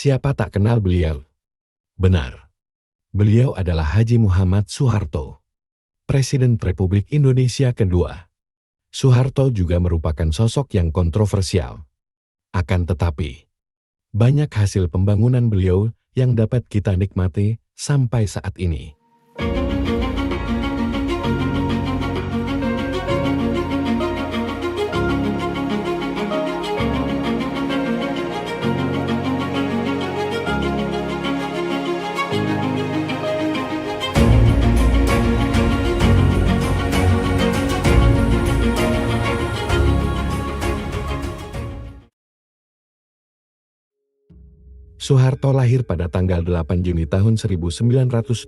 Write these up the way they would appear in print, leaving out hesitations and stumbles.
Siapa tak kenal beliau? Benar. Beliau adalah Haji Muhammad Soeharto, Presiden Republik Indonesia kedua. Soeharto juga merupakan sosok yang kontroversial. Akan tetapi, banyak hasil pembangunan beliau yang dapat kita nikmati sampai saat ini. Soeharto lahir pada tanggal 8 Juni tahun 1921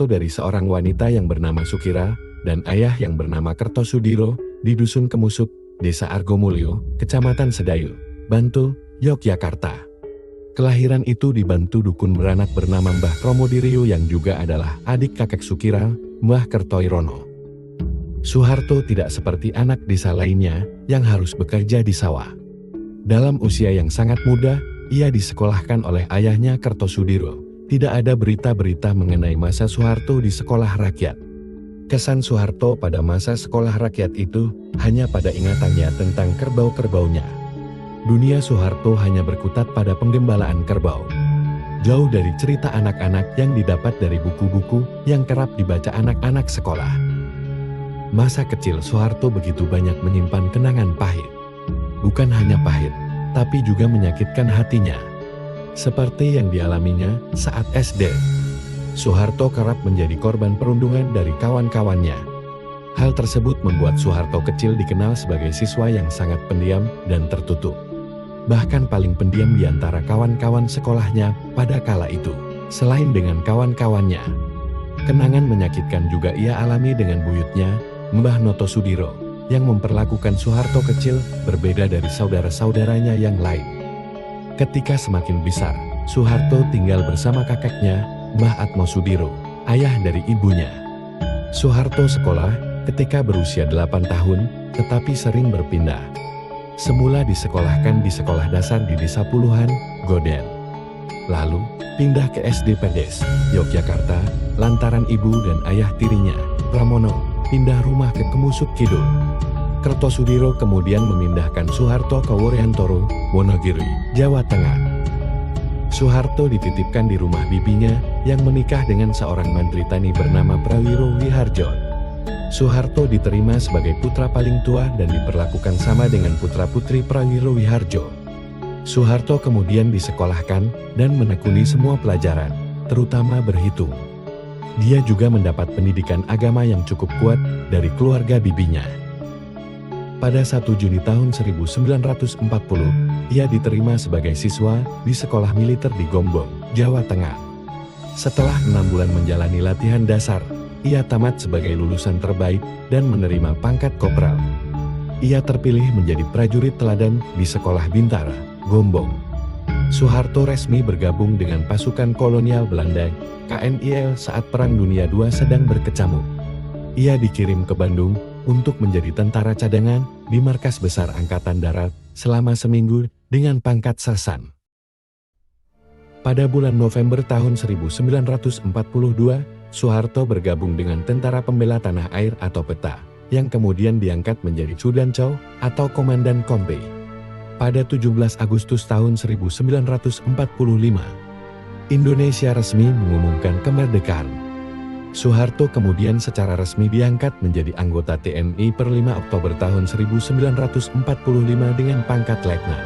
dari seorang wanita yang bernama Sukira dan ayah yang bernama Kertosudiro di Dusun Kemusuk, Desa Argomulyo, Kecamatan Sedayu, Bantul, Yogyakarta. Kelahiran itu dibantu dukun beranak bernama Mbah Promodiryo yang juga adalah adik kakek Sukira, Mbah Kertoirono. Soeharto tidak seperti anak desa lainnya yang harus bekerja di sawah. Dalam usia yang sangat muda, ia disekolahkan oleh ayahnya Kertosudiro. Tidak ada berita-berita mengenai masa Soeharto di sekolah rakyat. Kesan Soeharto pada masa sekolah rakyat itu hanya pada ingatannya tentang kerbau-kerbaunya. Dunia Soeharto hanya berkutat pada penggembalaan kerbau. Jauh dari cerita anak-anak yang didapat dari buku-buku yang kerap dibaca anak-anak sekolah. Masa kecil Soeharto begitu banyak menyimpan kenangan pahit. Bukan hanya pahit, tapi juga menyakitkan hatinya. Seperti yang dialaminya saat SD. Soeharto kerap menjadi korban perundungan dari kawan-kawannya. Hal tersebut membuat Soeharto kecil dikenal sebagai siswa yang sangat pendiam dan tertutup. Bahkan paling pendiam di antara kawan-kawan sekolahnya pada kala itu. Selain dengan kawan-kawannya, kenangan menyakitkan juga ia alami dengan buyutnya, Mbah Noto Sudiro, yang memperlakukan Soeharto kecil berbeda dari saudara-saudaranya yang lain. Ketika semakin besar, Soeharto tinggal bersama kakeknya, Mbah Atmosudiro, ayah dari ibunya. Soeharto sekolah ketika berusia 8 tahun, tetapi sering berpindah. Semula disekolahkan di sekolah dasar di Desa Puluhan, Goden. Lalu, pindah ke SD Pedes, Yogyakarta, lantaran ibu dan ayah tirinya, Pramono, pindah rumah ke Kemusuk Kidul. Kertosudiro kemudian memindahkan Soeharto ke Woryantoro, Wonogiri, Jawa Tengah. Soeharto dititipkan di rumah bibinya yang menikah dengan seorang mantri tani bernama Prawiro Wiharjo. Soeharto diterima sebagai putra paling tua dan diperlakukan sama dengan putra-putri Prawiro Wiharjo. Soeharto kemudian disekolahkan dan menekuni semua pelajaran, terutama berhitung. Dia juga mendapat pendidikan agama yang cukup kuat dari keluarga bibinya. Pada 1 Juni tahun 1940, ia diterima sebagai siswa di sekolah militer di Gombong, Jawa Tengah. Setelah 6 bulan menjalani latihan dasar, ia tamat sebagai lulusan terbaik dan menerima pangkat kopral. Ia terpilih menjadi prajurit teladan di Sekolah Bintara, Gombong. Soeharto resmi bergabung dengan pasukan kolonial Belanda, KNIL saat Perang Dunia II sedang berkecamuk. Ia dikirim ke Bandung untuk menjadi tentara cadangan di Markas Besar Angkatan Darat selama seminggu dengan pangkat sersan. Pada bulan November tahun 1942, Soeharto bergabung dengan Tentara Pembela Tanah Air atau PETA, yang kemudian diangkat menjadi Sudanco atau Komandan Kompi. Pada 17 Agustus tahun 1945, Indonesia resmi mengumumkan kemerdekaan. Soeharto kemudian secara resmi diangkat menjadi anggota TNI per 5 Oktober tahun 1945 dengan pangkat letnan.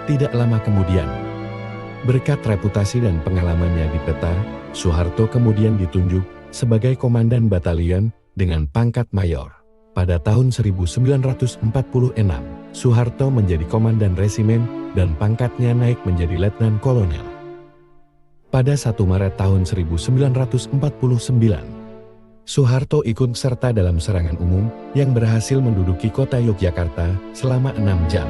Tidak lama kemudian, berkat reputasi dan pengalamannya di PETA, Soeharto kemudian ditunjuk sebagai komandan batalion dengan pangkat mayor. Pada tahun 1946, Soeharto menjadi komandan resimen dan pangkatnya naik menjadi letnan kolonel. Pada 1 Maret tahun 1949, Soeharto ikut serta dalam serangan umum yang berhasil menduduki kota Yogyakarta selama 6 jam.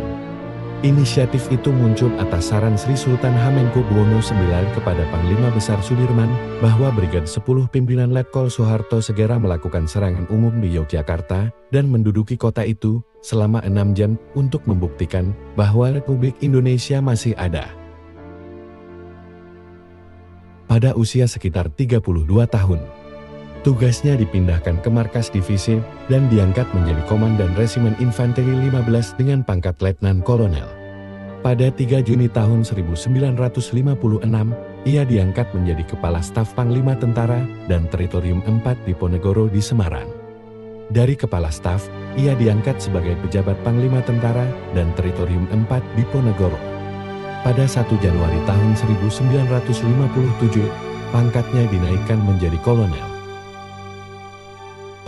Inisiatif itu muncul atas saran Sri Sultan Hamengkubuwono IX kepada Panglima Besar Sudirman bahwa Brigade 10 pimpinan Letkol Soeharto segera melakukan serangan umum di Yogyakarta dan menduduki kota itu selama 6 jam untuk membuktikan bahwa Republik Indonesia masih ada. pada usia sekitar 32 tahun. Tugasnya dipindahkan ke markas divisi dan diangkat menjadi Komandan Resimen Infanteri 15 dengan pangkat Letnan Kolonel. Pada 3 Juni tahun 1956, ia diangkat menjadi Kepala Staf Panglima Tentara dan Teritorium 4 Diponegoro di Semarang. Dari Kepala Staf, ia diangkat sebagai Pejabat Panglima Tentara dan Teritorium 4 Diponegoro. Pada 1 Januari tahun 1957, pangkatnya dinaikkan menjadi Kolonel.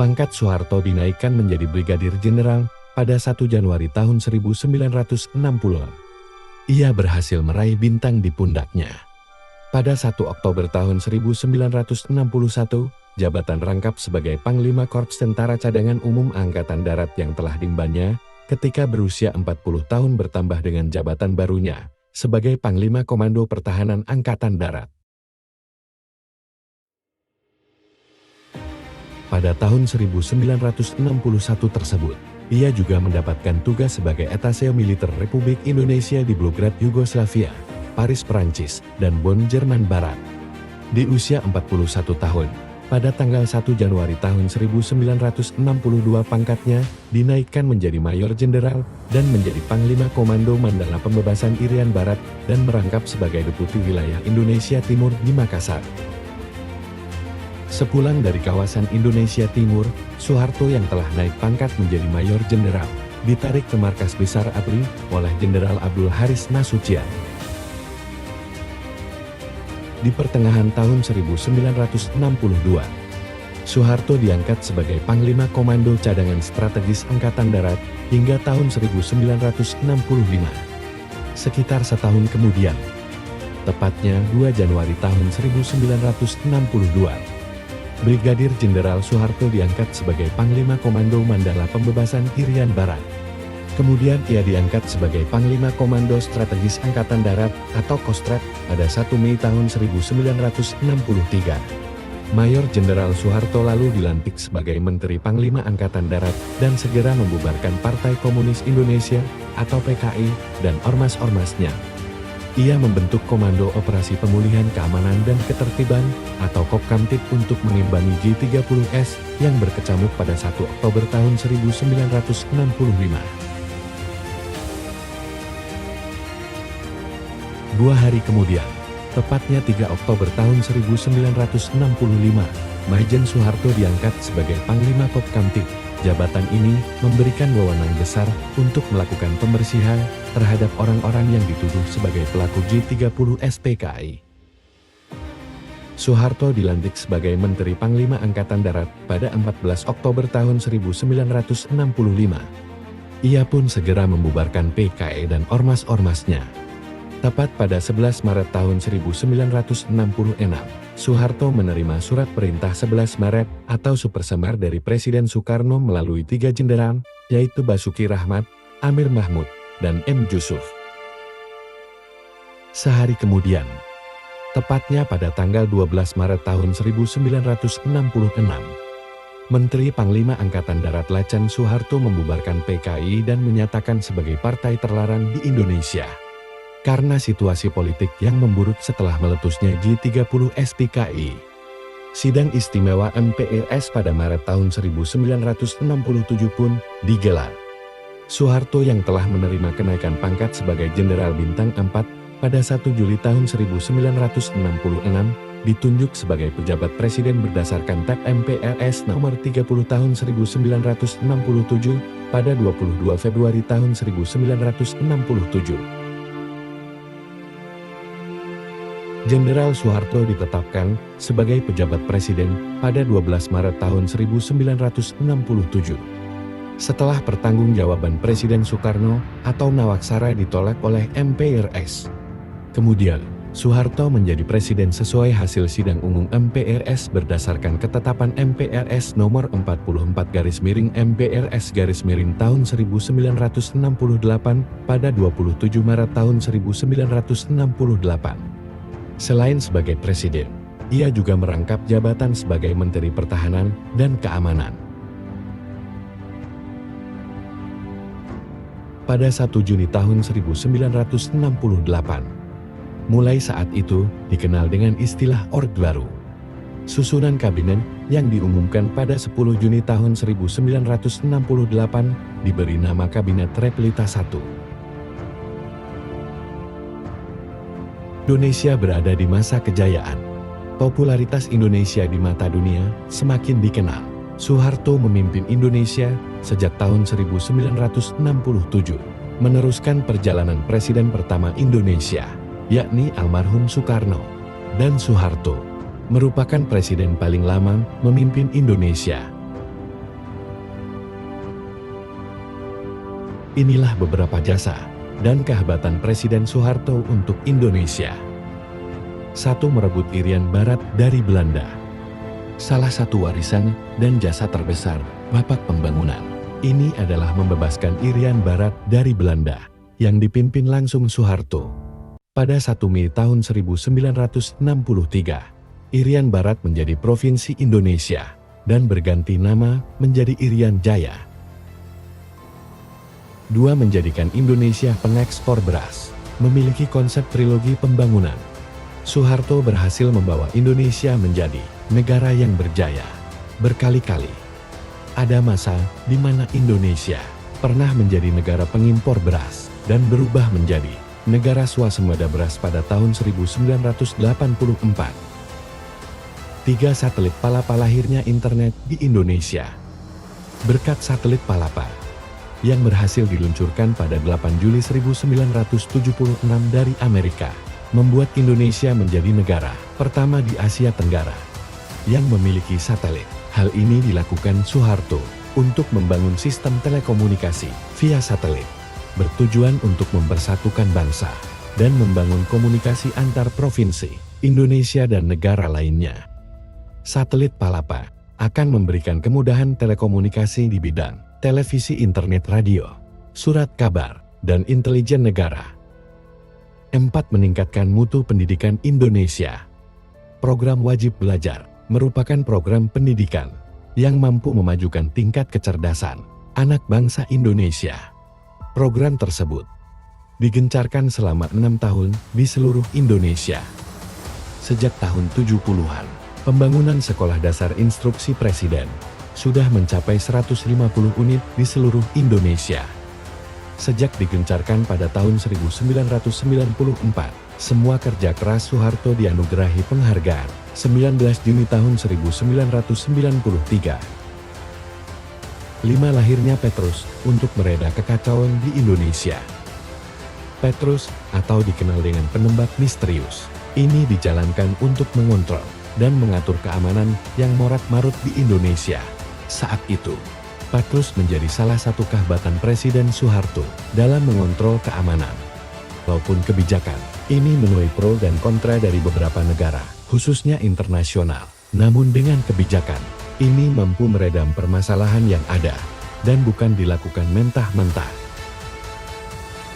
Pangkat Soeharto dinaikkan menjadi Brigadir Jenderal pada 1 Januari tahun 1960. Ia berhasil meraih bintang di pundaknya. Pada 1 Oktober tahun 1961, jabatan rangkap sebagai Panglima Korps Tentara Cadangan Umum Angkatan Darat yang telah diembannya ketika berusia 40 tahun bertambah dengan jabatan barunya sebagai Panglima Komando Pertahanan Angkatan Darat. Pada tahun 1961 tersebut, ia juga mendapatkan tugas sebagai Attaché Militer Republik Indonesia di Belgrade, Yugoslavia, Paris, Perancis, dan Bonn, Jerman Barat. Di usia 41 tahun, pada tanggal 1 Januari tahun 1962 pangkatnya dinaikkan menjadi Mayor Jenderal dan menjadi Panglima Komando Mandala Pembebasan Irian Barat dan merangkap sebagai Deputi Wilayah Indonesia Timur di Makassar. Sepulang dari kawasan Indonesia Timur, Soeharto yang telah naik pangkat menjadi Mayor Jenderal, ditarik ke markas besar ABRI oleh Jenderal Abdul Haris Nasution. Di pertengahan tahun 1962, Soeharto diangkat sebagai Panglima Komando Cadangan Strategis Angkatan Darat hingga tahun 1965. Sekitar setahun kemudian, tepatnya 2 Januari tahun 1962, Brigadir Jenderal Soeharto diangkat sebagai Panglima Komando Mandala Pembebasan Irian Barat. Kemudian ia diangkat sebagai Panglima Komando Strategis Angkatan Darat atau Kostrat pada 1 Mei tahun 1963. Mayor Jenderal Soeharto lalu dilantik sebagai Menteri Panglima Angkatan Darat dan segera membubarkan Partai Komunis Indonesia atau PKI dan ormas-ormasnya. Ia membentuk Komando Operasi Pemulihan Keamanan dan Ketertiban atau Kopkamtib untuk mengimbangi G30S yang berkecamuk pada 1 Oktober tahun 1965. 2 hari kemudian, tepatnya 3 Oktober tahun 1965, Maijen Soeharto diangkat sebagai Panglima Kopkamtib. Jabatan ini memberikan wewenang besar untuk melakukan pembersihan terhadap orang-orang yang dituduh sebagai pelaku G30S PKI. Soeharto dilantik sebagai Menteri Panglima Angkatan Darat pada 14 Oktober tahun 1965. Ia pun segera membubarkan PKI dan ormas-ormasnya. Tepat pada 11 Maret tahun 1966, Soeharto menerima surat perintah 11 Maret atau Supersemar dari Presiden Soekarno melalui 3 jenderal, yaitu Basuki Rahmat, Amir Mahmud, dan M. Yusuf. Sehari kemudian, tepatnya pada tanggal 12 Maret tahun 1966, Menteri Panglima Angkatan Darat Lacan Soeharto membubarkan PKI dan menyatakan sebagai partai terlarang di Indonesia. Karena situasi politik yang memburuk setelah meletusnya G30S PKI. Sidang istimewa MPRS pada Maret tahun 1967 pun digelar. Soeharto yang telah menerima kenaikan pangkat sebagai Jenderal Bintang 4 pada 1 Juli tahun 1966, ditunjuk sebagai pejabat presiden berdasarkan TAP MPRS nomor 30 tahun 1967 pada 22 Februari tahun 1967. Jenderal Soeharto ditetapkan sebagai pejabat presiden pada 12 Maret tahun 1967. Setelah pertanggungjawaban Presiden Soekarno atau Nawaksara ditolak oleh MPRS. Kemudian, Soeharto menjadi presiden sesuai hasil sidang umum MPRS berdasarkan ketetapan MPRS nomor 44/MPRS/tahun 1968 pada 27 Maret tahun 1968. Selain sebagai presiden, ia juga merangkap jabatan sebagai Menteri Pertahanan dan Keamanan. Pada 1 Juni tahun 1968, Mulai saat itu, dikenal dengan istilah Orde Baru. Susunan kabinet yang diumumkan pada 10 Juni tahun 1968 diberi nama Kabinet Repelita I. Indonesia berada di masa kejayaan. Popularitas Indonesia di mata dunia semakin dikenal. Soeharto memimpin Indonesia sejak tahun 1967, meneruskan perjalanan presiden pertama Indonesia, yakni almarhum Soekarno, dan Soeharto merupakan presiden paling lama memimpin Indonesia. Inilah beberapa jasa dan kehebatan Presiden Soeharto untuk Indonesia. 1. Merebut Irian Barat dari Belanda. Salah satu warisan dan jasa terbesar Bapak Pembangunan ini adalah membebaskan Irian Barat dari Belanda yang dipimpin langsung Soeharto. Pada 1 Mei tahun 1963, Irian Barat menjadi Provinsi Indonesia dan berganti nama menjadi Irian Jaya. 2. Menjadikan Indonesia pengekspor beras. Memiliki konsep trilogi pembangunan, Soeharto berhasil membawa Indonesia menjadi negara yang berjaya berkali-kali. Ada masa di mana Indonesia pernah menjadi negara pengimpor beras dan berubah menjadi negara swasembada beras pada tahun 1984. 3. Satelit Palapa. Lahirnya internet di Indonesia. Berkat satelit Palapa yang berhasil diluncurkan pada 8 Juli 1976 dari Amerika, membuat Indonesia menjadi negara pertama di Asia Tenggara yang memiliki satelit. Hal ini dilakukan Soeharto untuk membangun sistem telekomunikasi via satelit, bertujuan untuk mempersatukan bangsa dan membangun komunikasi antar provinsi Indonesia dan negara lainnya. Satelit Palapa akan memberikan kemudahan telekomunikasi di bidang televisi, internet, radio, surat kabar, dan intelijen negara. 4. Meningkatkan mutu pendidikan Indonesia. Program wajib belajar merupakan program pendidikan yang mampu memajukan tingkat kecerdasan anak bangsa Indonesia. Program tersebut digencarkan selama 6 tahun di seluruh Indonesia. Sejak tahun 70-an, pembangunan sekolah dasar instruksi presiden sudah mencapai 150 unit di seluruh Indonesia. Sejak digencarkan pada tahun 1994, semua kerja keras Soeharto dianugerahi penghargaan. 19 Juni tahun 1993. 5. Lahirnya Petrus untuk mereda kekacauan di Indonesia. Petrus, atau dikenal dengan penembak misterius, ini dijalankan untuk mengontrol dan mengatur keamanan yang morat-marut di Indonesia. Saat itu, Petrus menjadi salah satu kehebatan Presiden Soeharto dalam mengontrol keamanan maupun kebijakan. Ini menuai pro dan kontra dari beberapa negara, khususnya internasional. Namun dengan kebijakan ini mampu meredam permasalahan yang ada dan bukan dilakukan mentah-mentah.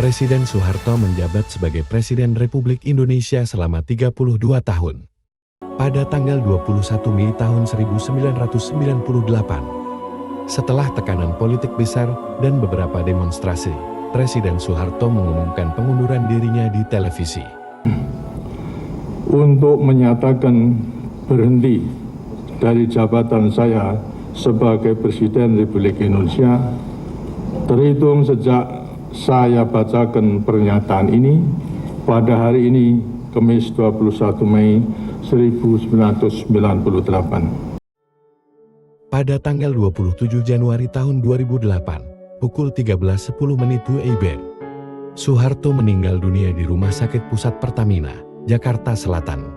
Presiden Soeharto menjabat sebagai Presiden Republik Indonesia selama 32 tahun. Pada tanggal 21 Mei tahun 1998, setelah tekanan politik besar dan beberapa demonstrasi, Presiden Soeharto mengumumkan pengunduran dirinya di televisi. Untuk menyatakan berhenti dari jabatan saya sebagai Presiden Republik Indonesia, terhitung sejak saya bacakan pernyataan ini pada hari ini, Kamis 21 Mei 1998. Pada tanggal 27 Januari tahun 2008, pukul 13.10 WIB, Soeharto meninggal dunia di Rumah Sakit Pusat Pertamina, Jakarta Selatan.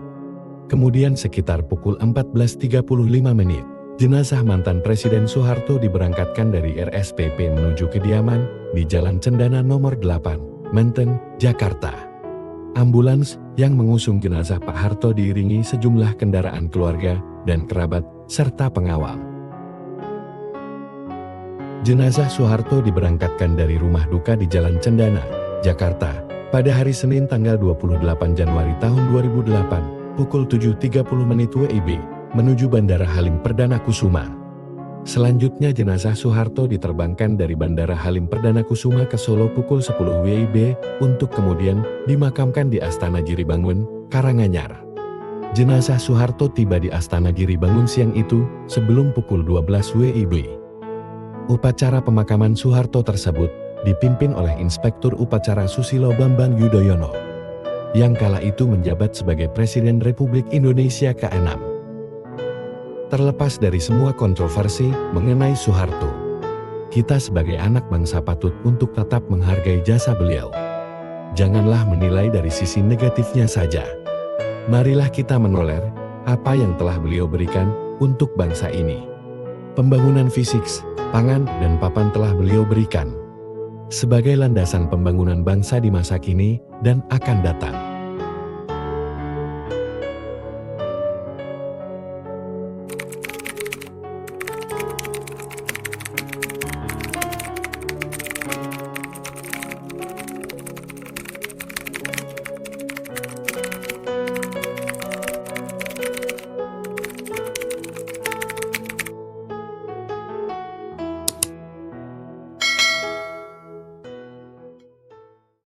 Kemudian sekitar pukul 14.35 menit, jenazah mantan Presiden Soeharto diberangkatkan dari RSPP menuju kediaman di Jalan Cendana nomor 8, Menteng, Jakarta. Ambulans yang mengusung jenazah Pak Harto diiringi sejumlah kendaraan keluarga dan kerabat serta pengawal. Jenazah Soeharto diberangkatkan dari rumah duka di Jalan Cendana, Jakarta, pada hari Senin tanggal 28 Januari tahun 2008, pukul 7.30 WIB, menuju Bandara Halim Perdana Kusuma. Selanjutnya jenazah Soeharto diterbangkan dari Bandara Halim Perdana Kusuma ke Solo pukul 10 WIB untuk kemudian dimakamkan di Astana Giribangun, Karanganyar. Jenazah Soeharto tiba di Astana Giribangun siang itu sebelum pukul 12 WIB. Upacara pemakaman Soeharto tersebut dipimpin oleh Inspektur Upacara Susilo Bambang Yudhoyono, yang kala itu menjabat sebagai Presiden Republik Indonesia ke-6. Terlepas dari semua kontroversi mengenai Soeharto, kita sebagai anak bangsa patut untuk tetap menghargai jasa beliau. Janganlah menilai dari sisi negatifnya saja. Marilah kita menoler apa yang telah beliau berikan untuk bangsa ini. Pembangunan fisik, pangan, dan papan telah beliau berikan sebagai landasan pembangunan bangsa di masa kini dan akan datang.